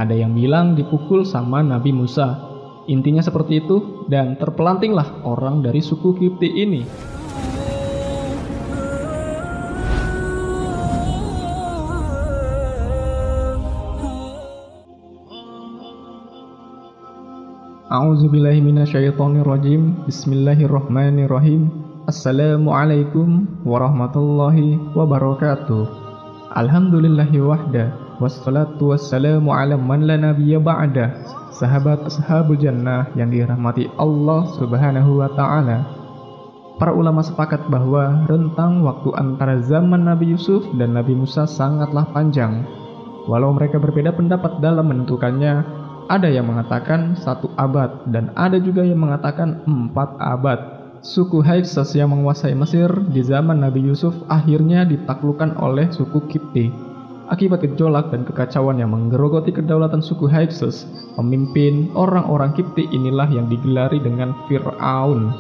ada yang bilang dipukul sama Nabi Musa. Intinya seperti itu, dan terpelantinglah orang dari suku Kipti ini. A'udzubillahi minasyaitonirrajim. Bismillahirrahmanirrahim. Assalamualaikum warahmatullahi wabarakatuh. Alhamdulillahi wahda, wassalatu wassalamu ala man la nabiyya ba'da. Sahabat-sahabul jannah yang dirahmati Allah subhanahu wa ta'ala. Para ulama sepakat bahwa rentang waktu antara zaman Nabi Yusuf dan Nabi Musa sangatlah panjang. Walau mereka berbeda pendapat dalam menentukannya, ada yang mengatakan 1 abad dan ada juga yang mengatakan 4 abad. Suku Hyksos yang menguasai Mesir di zaman Nabi Yusuf akhirnya ditaklukkan oleh suku Kipti. Akibat gejolak dan kekacauan yang menggerogoti kedaulatan suku Hyksos, pemimpin orang-orang Kipti inilah yang digelari dengan Fir'aun.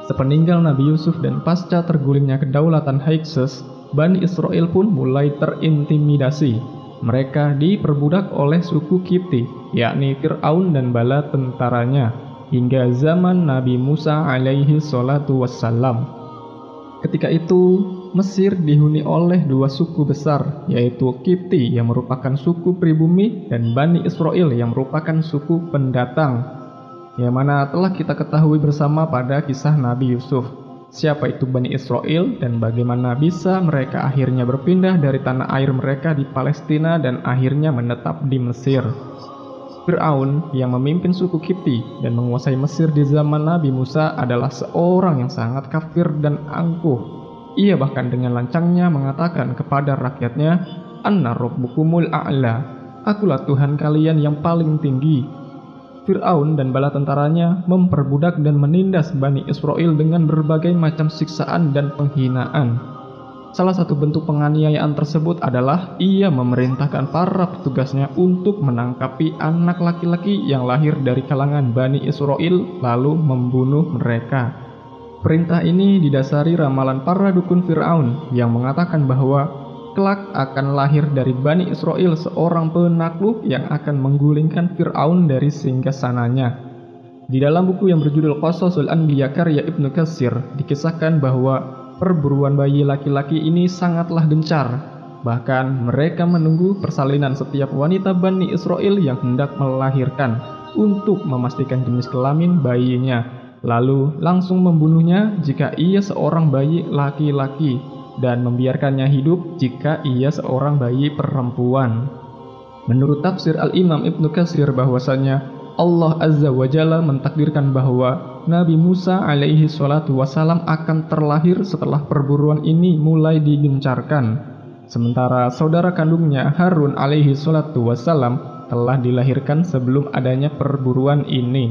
Sepeninggal Nabi Yusuf dan pasca tergulingnya kedaulatan Hyksos, Bani Israel pun mulai terintimidasi. Mereka diperbudak oleh suku Kipti, yakni Fir'aun dan bala tentaranya, hingga zaman Nabi Musa alaihi salatu wassalam. Ketika itu, Mesir dihuni oleh 2 suku besar, yaitu Kipti yang merupakan suku pribumi dan Bani Israel yang merupakan suku pendatang, yang mana telah kita ketahui bersama pada kisah Nabi Yusuf. Siapa itu Bani Israel dan bagaimana bisa mereka akhirnya berpindah dari tanah air mereka di Palestina dan akhirnya menetap di Mesir. Fir'aun yang memimpin suku Kipti dan menguasai Mesir di zaman Nabi Musa adalah seorang yang sangat kafir dan angkuh. Ia bahkan dengan lancangnya mengatakan kepada rakyatnya, "Anna rabbukumul a'la, akulah Tuhan kalian yang paling tinggi." Fir'aun dan bala tentaranya memperbudak dan menindas Bani Israel dengan berbagai macam siksaan dan penghinaan. Salah satu bentuk penganiayaan tersebut adalah ia memerintahkan para petugasnya untuk menangkapi anak laki-laki yang lahir dari kalangan Bani Israel lalu membunuh mereka. Perintah ini didasari ramalan para dukun Fir'aun yang mengatakan bahwa kelak akan lahir dari Bani Israel seorang penakluk yang akan menggulingkan Fir'aun dari singgasananya. Di dalam buku yang berjudul Qasasul Anbiya karya Ibnu Katsir dikisahkan bahwa perburuan bayi laki-laki ini sangatlah gencar. Bahkan mereka menunggu persalinan setiap wanita Bani Israel yang hendak melahirkan untuk memastikan jenis kelamin bayinya, lalu langsung membunuhnya jika ia seorang bayi laki-laki dan membiarkannya hidup jika ia seorang bayi perempuan. Menurut tafsir Al-Imam Ibnu Katsir bahwasanya Allah Azza wa Jalla mentakdirkan bahwa Nabi Musa alaihi salatu wassalam akan terlahir setelah perburuan ini mulai digencarkan. Sementara saudara kandungnya Harun alaihi salatu wassalam telah dilahirkan sebelum adanya perburuan ini.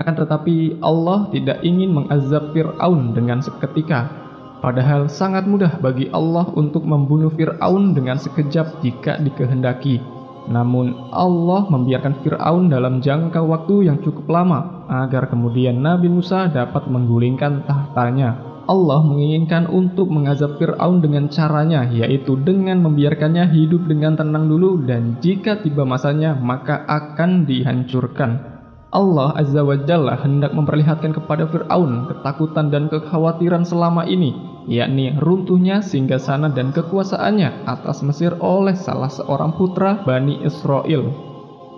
Akan tetapi Allah tidak ingin mengazab Fir'aun dengan seketika. Padahal sangat mudah bagi Allah untuk membunuh Fir'aun dengan sekejap jika dikehendaki. Namun Allah membiarkan Fir'aun dalam jangka waktu yang cukup lama agar kemudian Nabi Musa dapat menggulingkan tahtanya. Allah menginginkan untuk mengazab Fir'aun dengan caranya, yaitu dengan membiarkannya hidup dengan tenang dulu dan jika tiba masanya maka akan dihancurkan. Allah Azza wa Jalla hendak memperlihatkan kepada Fir'aun ketakutan dan kekhawatiran selama ini, yakni runtuhnya singgasana dan kekuasaannya atas Mesir oleh salah seorang putra Bani Israel.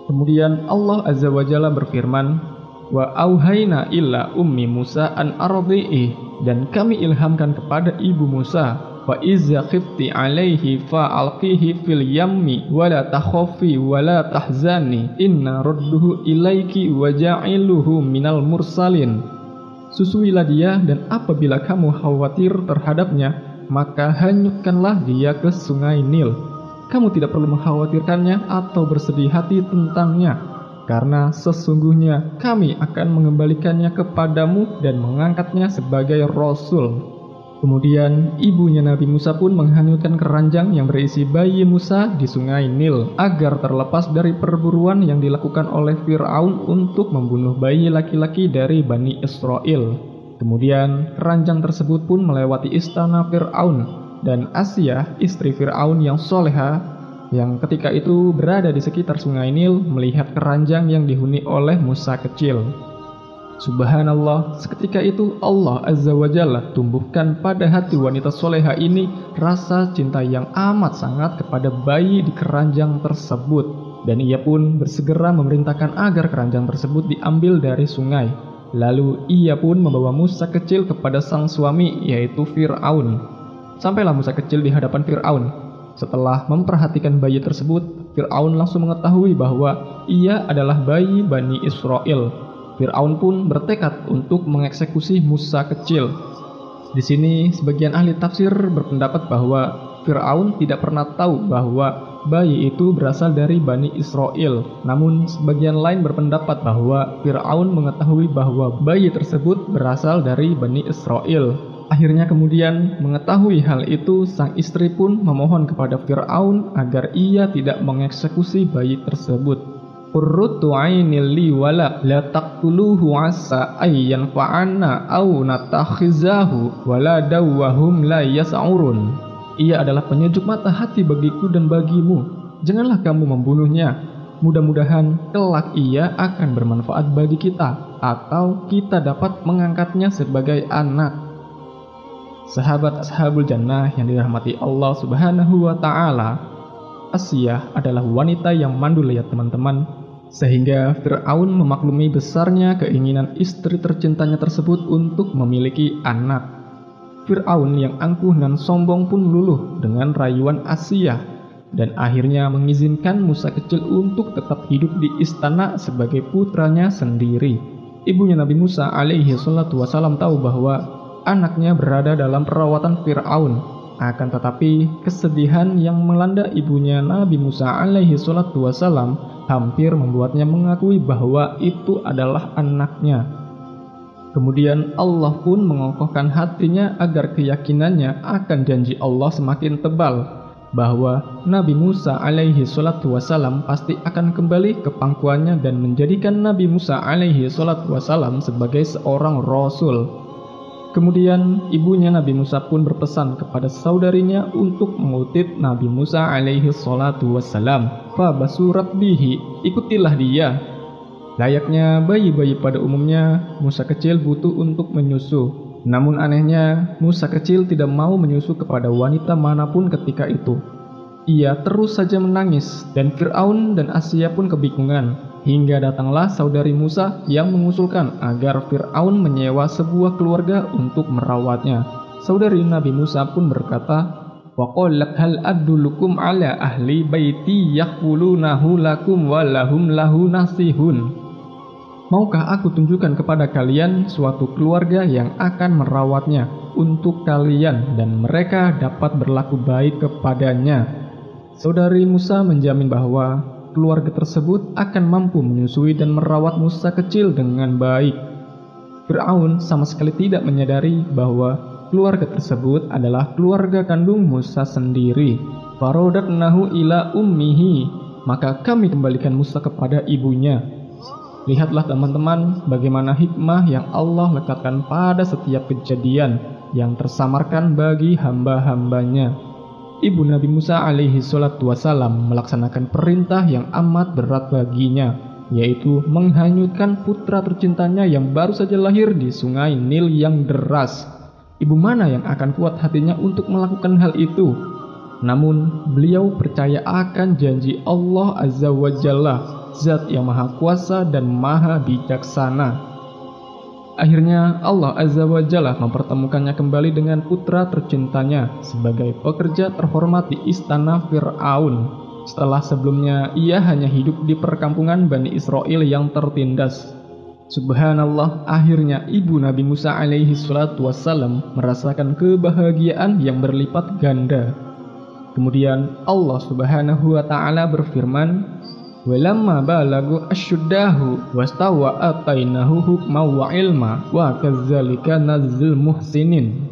Kemudian Allah Azza wa Jalla berfirman, "Wa auhayna illa ummi Musa an ardi'i," dan kami ilhamkan kepada ibu Musa, "Wa izza khifti alaihi fa alqihi fil yammi wa la takhafi wa la tahzani inna radduhu ilaiki wa ja'iluhu minal mursalin." Susuilah dia dan apabila kamu khawatir terhadapnya, maka hanyutkanlah dia ke sungai Nil. Kamu tidak perlu mengkhawatirkannya atau bersedih hati tentangnya, karena sesungguhnya kami akan mengembalikannya kepadamu dan mengangkatnya sebagai Rasul. Kemudian ibunya Nabi Musa pun menghanyutkan keranjang yang berisi bayi Musa di sungai Nil agar terlepas dari perburuan yang dilakukan oleh Fir'aun untuk membunuh bayi laki-laki dari Bani Israel. Kemudian keranjang tersebut pun melewati istana Fir'aun dan Asyah istri Fir'aun yang soleha yang ketika itu berada di sekitar sungai Nil melihat keranjang yang dihuni oleh Musa kecil. Subhanallah, seketika itu Allah Azza wa Jalla tumbuhkan pada hati wanita soleha ini rasa cinta yang amat sangat kepada bayi di keranjang tersebut. Dan ia pun bersegera memerintahkan agar keranjang tersebut diambil dari sungai. Lalu ia pun membawa Musa kecil kepada sang suami, yaitu Fir'aun. Sampailah Musa kecil di hadapan Fir'aun. Setelah memperhatikan bayi tersebut, Fir'aun langsung mengetahui bahwa ia adalah bayi Bani Israel. Fir'aun pun bertekad untuk mengeksekusi Musa kecil. Di sini sebagian ahli tafsir berpendapat bahwa Fir'aun tidak pernah tahu bahwa bayi itu berasal dari Bani Israel. Namun sebagian lain berpendapat bahwa Fir'aun mengetahui bahwa bayi tersebut berasal dari Bani Israel. Akhirnya kemudian mengetahui hal itu, sang istri pun memohon kepada Fir'aun agar ia tidak mengeksekusi bayi tersebut. Qurratu 'ainil li wala la taqtuluhu 'asa ayyan fa'anna aw natakhizahu waladaw wa hum la yas'urun. Ia adalah penyejuk mata hati bagiku dan bagimu. Janganlah kamu membunuhnya. Mudah-mudahan kelak ia akan bermanfaat bagi kita, atau kita dapat mengangkatnya sebagai anak. Sahabat Ashabul Jannah yang dirahmati Allah Subhanahu wa Ta'ala, Asiyah adalah wanita yang mandul ya teman-teman. Sehingga Fir'aun memaklumi besarnya keinginan istri tercintanya tersebut untuk memiliki anak. Fir'aun yang angkuh dan sombong pun luluh dengan rayuan Asiyah dan akhirnya mengizinkan Musa kecil untuk tetap hidup di istana sebagai putranya sendiri. Ibunya Nabi Musa alaihi salatu wasalam tahu bahwa anaknya berada dalam perawatan Fir'aun. Akan tetapi kesedihan yang melanda ibunya Nabi Musa alaihi salatu wasalam hampir membuatnya mengakui bahwa itu adalah anaknya. Kemudian Allah pun mengokohkan hatinya agar keyakinannya akan janji Allah semakin tebal bahwa Nabi Musa alaihi salatu wasalam pasti akan kembali ke pangkuannya dan menjadikan Nabi Musa alaihi salatu wasalam sebagai seorang rasul. Kemudian ibunya Nabi Musa pun berpesan kepada saudarinya untuk mengutip Nabi Musa alaihi salatu wassalam. Fa basurat bihi, ikutilah dia. Layaknya bayi-bayi pada umumnya, Musa kecil butuh untuk menyusu. Namun anehnya, Musa kecil tidak mau menyusu kepada wanita manapun ketika itu. Ia terus saja menangis dan Fir'aun dan Asiyah pun kebingungan. Hingga datanglah saudari Musa yang mengusulkan agar Fir'aun menyewa sebuah keluarga untuk merawatnya. Saudari Nabi Musa pun berkata, "Wa qalat hal adullukum ala ahli baiti yaqulunahu lakum wa lahum lahu nasihun." Maukah aku tunjukkan kepada kalian suatu keluarga yang akan merawatnya untuk kalian dan mereka dapat berlaku baik kepadanya. Saudari Musa menjamin bahwa keluarga tersebut akan mampu menyusui dan merawat Musa kecil dengan baik. Fir'aun sama sekali tidak menyadari bahwa keluarga tersebut adalah keluarga kandung Musa sendiri. Farodatnahu ila ummihi, maka kami kembalikan Musa kepada ibunya. Lihatlah teman-teman bagaimana hikmah yang Allah letakkan pada setiap kejadian yang tersamarkan bagi hamba-hambanya. Ibu Nabi Musa alaihi salatu wasalam melaksanakan perintah yang amat berat baginya, yaitu menghanyutkan putra tercintanya yang baru saja lahir di sungai Nil yang deras. Ibu mana yang akan kuat hatinya untuk melakukan hal itu? Namun beliau percaya akan janji Allah Azza wa Jalla, Zat yang maha kuasa dan maha bijaksana. Akhirnya Allah Azza wa Jalla mempertemukannya kembali dengan putra tercintanya sebagai pekerja terhormat di istana Fir'aun. Setelah sebelumnya ia hanya hidup di perkampungan Bani Israel yang tertindas. Subhanallah, akhirnya ibu Nabi Musa alaihi salatu wassalam merasakan kebahagiaan yang berlipat ganda. Kemudian Allah Subhanahu wa Ta'ala berfirman, "Walamma balagu asyuddahu wastawa atainahu hukma wa ilma wa kadzalika nazzil muhsinin."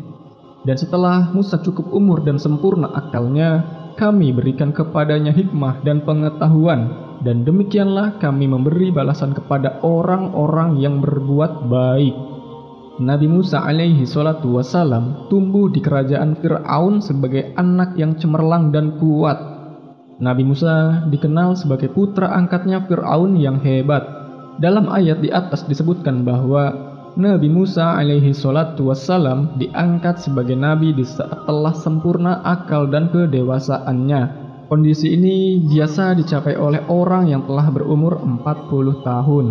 Dan setelah Musa cukup umur dan sempurna akalnya, kami berikan kepadanya hikmah dan pengetahuan, dan demikianlah kami memberi balasan kepada orang-orang yang berbuat baik. Nabi Musa alaihi salatu wassalam tumbuh di kerajaan Fir'aun sebagai anak yang cemerlang dan kuat. Nabi Musa dikenal sebagai putra angkatnya Fir'aun yang hebat. Dalam ayat di atas disebutkan bahwa Nabi Musa alaihi salatu wassalam diangkat sebagai nabi di saat telah sempurna akal dan kedewasaannya. Kondisi ini biasa dicapai oleh orang yang telah berumur 40 tahun.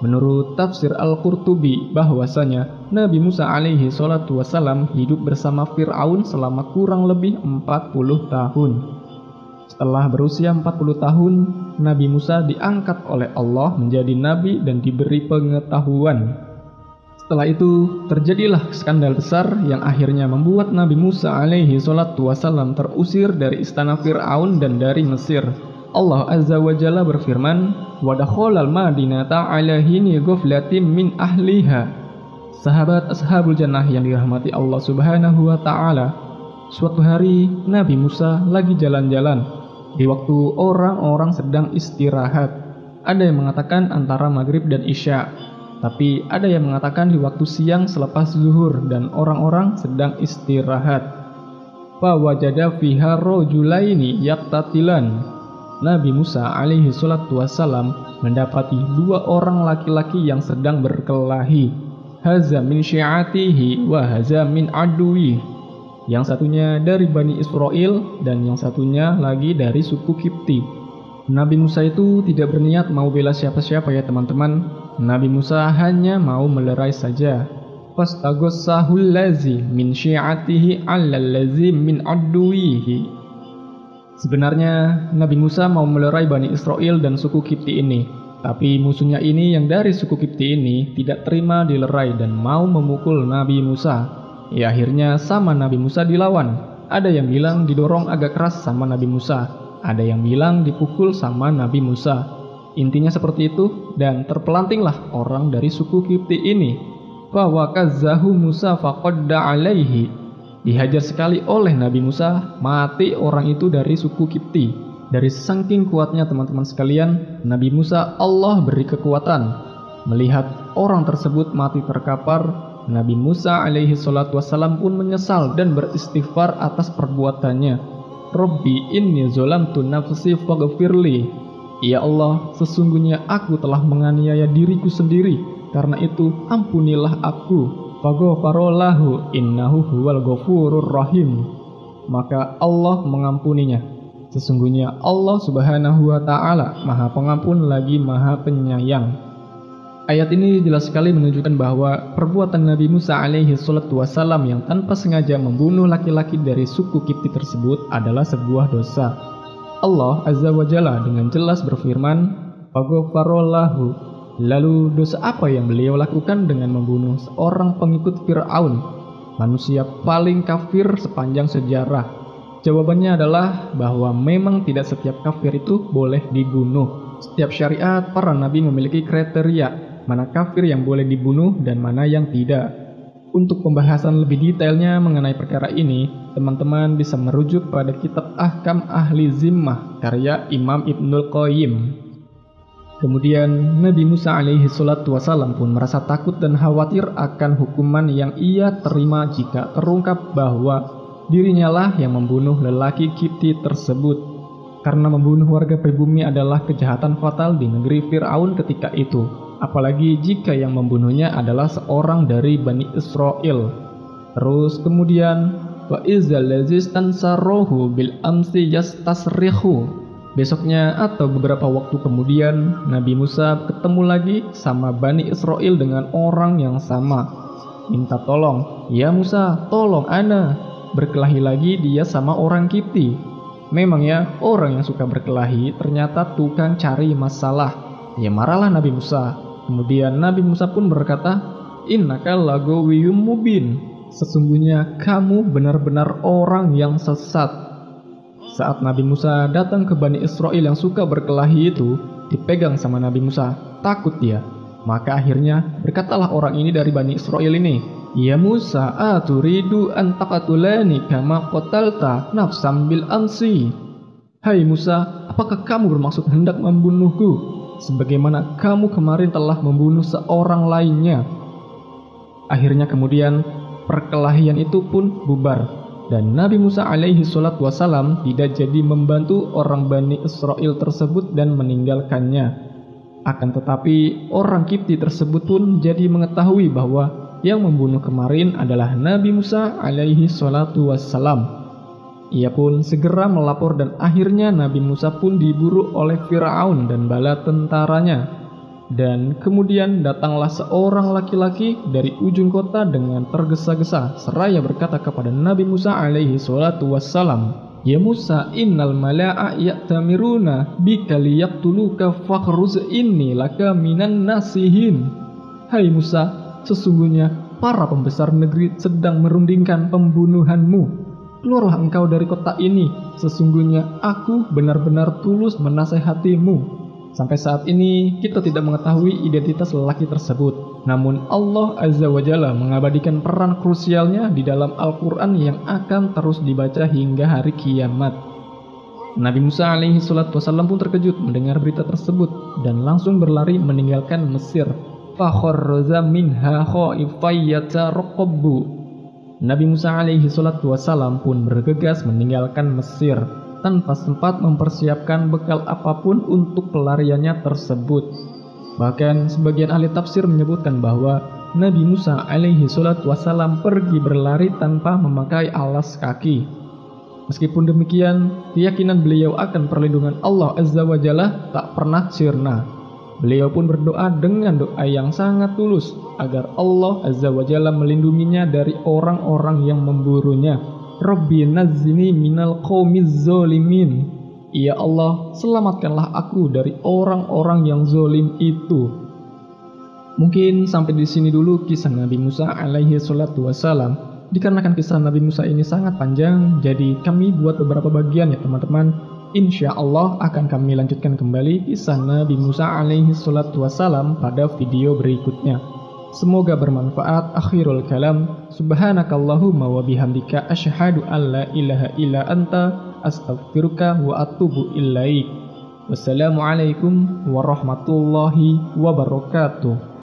Menurut tafsir Al-Qurtubi bahwasanya Nabi Musa alaihi salatu wassalam hidup bersama Fir'aun selama kurang lebih 40 tahun. Setelah berusia 40 tahun, Nabi Musa diangkat oleh Allah menjadi nabi dan diberi pengetahuan. Setelah itu, terjadilah skandal besar yang akhirnya membuat Nabi Musa alaihi salatu wassalam terusir dari istana Fir'aun dan dari Mesir. Allah Azza wa Jalla berfirman, "Wa dakhalal madinata ala hini ghaflatin min ahliha." Sahabat ashabul jannah yang dirahmati Allah Subhanahu wa taala, suatu hari Nabi Musa lagi jalan-jalan di waktu orang-orang sedang istirahat. Ada yang mengatakan antara maghrib dan isya, tapi ada yang mengatakan di waktu siang selepas zuhur dan orang-orang sedang istirahat. Fa wajada fiha rajulaini yaqtatilan. Nabi Musa alaihi salatu wassalam mendapati dua orang laki-laki yang sedang berkelahi. Haza min syi'atihi wa haza min aduwi. Yang satunya dari Bani Israel dan yang satunya lagi dari suku Kipti. Nabi Musa itu tidak berniat mau bela siapa-siapa ya teman-teman. Nabi Musa hanya mau melerai saja. Fastagossahul lazi min syi'atihi 'alal lazi min aduwihi. Sebenarnya Nabi Musa mau melerai Bani Israel dan suku Kipti ini, tapi musuhnya ini yang dari suku Kipti ini tidak terima dilerai dan mau memukul Nabi Musa. Ya akhirnya sama Nabi Musa dilawan. Ada yang bilang didorong agak keras sama Nabi Musa, ada yang bilang dipukul sama Nabi Musa. Intinya seperti itu dan terpelantinglah orang dari suku Kipti ini. Fa waqazzahu Musa faqadda alaihi. Dihajar sekali oleh Nabi Musa, mati orang itu dari suku Kipti. Dari saking kuatnya teman-teman sekalian, Nabi Musa Allah beri kekuatan. Melihat orang tersebut mati terkapar, Nabi Musa alaihi salatu wassalam pun menyesal dan beristighfar atas perbuatannya. Rabbi inni zolamtu nafsi faghfirli. Ya Allah, sesungguhnya aku telah menganiaya diriku sendiri, karena itu ampunilah aku. Faghfarolahu innahu huwal ghafurur rahim. Maka Allah mengampuninya. Sesungguhnya Allah Subhanahu wa taala Maha Pengampun lagi Maha Penyayang. Ayat ini jelas sekali menunjukkan bahwa perbuatan Nabi Musa alaihi salatu wassalam yang tanpa sengaja membunuh laki-laki dari suku Kipti tersebut adalah sebuah dosa. Allah Azza wa Jalla dengan jelas berfirman, faghfarolahu. Lalu dosa apa yang beliau lakukan dengan membunuh seorang pengikut Fir'aun, manusia paling kafir sepanjang sejarah? Jawabannya adalah bahwa memang tidak setiap kafir itu boleh dibunuh. Setiap syariat para nabi memiliki kriteria mana kafir yang boleh dibunuh dan mana yang tidak. Untuk pembahasan lebih detailnya mengenai perkara ini, teman-teman bisa merujuk pada kitab Ahkam Ahli Zimmah karya Imam Ibnul Qayyim. Kemudian Nabi Musa alaihi salatu wassalam pun merasa takut dan khawatir akan hukuman yang ia terima jika terungkap bahwa dirinya lah yang membunuh lelaki Kipti tersebut. Karena membunuh warga pribumi adalah kejahatan fatal di negeri Fir'aun ketika itu, apalagi jika yang membunuhnya adalah seorang dari Bani Israel. Terus kemudian wa izzal lazis tansarohu bil amsi yastasrihu. Besoknya atau beberapa waktu kemudian, Nabi Musa ketemu lagi sama Bani Israel dengan orang yang sama. Minta tolong, ya Musa, tolong ana. Berkelahi lagi dia sama orang Kipti. Memang ya, orang yang suka berkelahi ternyata tukang cari masalah. Ya marahlah Nabi Musa. Kemudian Nabi Musa pun berkata, innaka lagawiyyum mubin. Sesungguhnya kamu benar-benar orang yang sesat. Saat Nabi Musa datang ke Bani Israel yang suka berkelahi itu, dipegang sama Nabi Musa, takut dia. Maka akhirnya berkatalah orang ini dari Bani Israel ini, ya Musa, aturidu an taqatulani kama qatalta nafsam bil amsi. Hai Musa, apakah kamu bermaksud hendak membunuhku sebagaimana kamu kemarin telah membunuh seorang lainnya? Akhirnya kemudian perkelahian itu pun bubar. Dan Nabi Musa alaihi salatu wassalam tidak jadi membantu orang Bani Israel tersebut dan meninggalkannya. Akan tetapi orang Kipti tersebut pun jadi mengetahui bahwa yang membunuh kemarin adalah Nabi Musa alaihi salatu wassalam. Ia pun segera melapor dan akhirnya Nabi Musa pun diburu oleh Fir'aun dan bala tentaranya. Dan kemudian datanglah seorang laki-laki dari ujung kota dengan tergesa-gesa seraya berkata kepada Nabi Musa alaihi salatu wassalam, "Ya Musa, innal mala'a ya'tamiruna bika liyaqtuluka fakhruj inni laka minan nasihin." Hai Musa, sesungguhnya para pembesar negeri sedang merundingkan pembunuhanmu. Keluarlah engkau dari kota ini, sesungguhnya aku benar-benar tulus menasehatimu. Sampai saat ini kita tidak mengetahui identitas lelaki tersebut. Namun Allah Azza wa Jalla mengabadikan peran krusialnya di dalam Al-Quran yang akan terus dibaca hingga hari kiamat. Nabi Musa alaihi salatu wasallam pun terkejut mendengar berita tersebut dan langsung berlari meninggalkan Mesir. Fakharraja minha khaifan yatarqabbu. Nabi Musa alaihi salatu wasallam pun bergegas meninggalkan Mesir tanpa sempat mempersiapkan bekal apapun untuk pelariannya tersebut. Bahkan sebagian ahli tafsir menyebutkan bahwa Nabi Musa alaihi salatu wasallam pergi berlari tanpa memakai alas kaki. Meskipun demikian, keyakinan beliau akan perlindungan Allah Azza wa Jalla tak pernah sirna. Beliau pun berdoa dengan doa yang sangat tulus agar Allah Azza wa Jalla melindunginya dari orang-orang yang memburunya. Rabbi nazzini minal qaumiz zalimin. Ya Allah, selamatkanlah aku dari orang-orang yang zalim itu. Mungkin sampai di sini dulu kisah Nabi Musa alaihi salatu wassalam. Dikarenakan kisah Nabi Musa ini sangat panjang, jadi kami buat beberapa bagian ya teman-teman. Insya Allah akan kami lanjutkan kembali kisah Nabi Musa alaihi salatu wassalam pada video berikutnya. Semoga bermanfaat. Akhirul kalam, subhanakallahumma wa bihamdika asyhadu an la ilaha illa anta astaghfiruka wa atubu ilaik. Wassalamualaikum warahmatullahi wabarakatuh.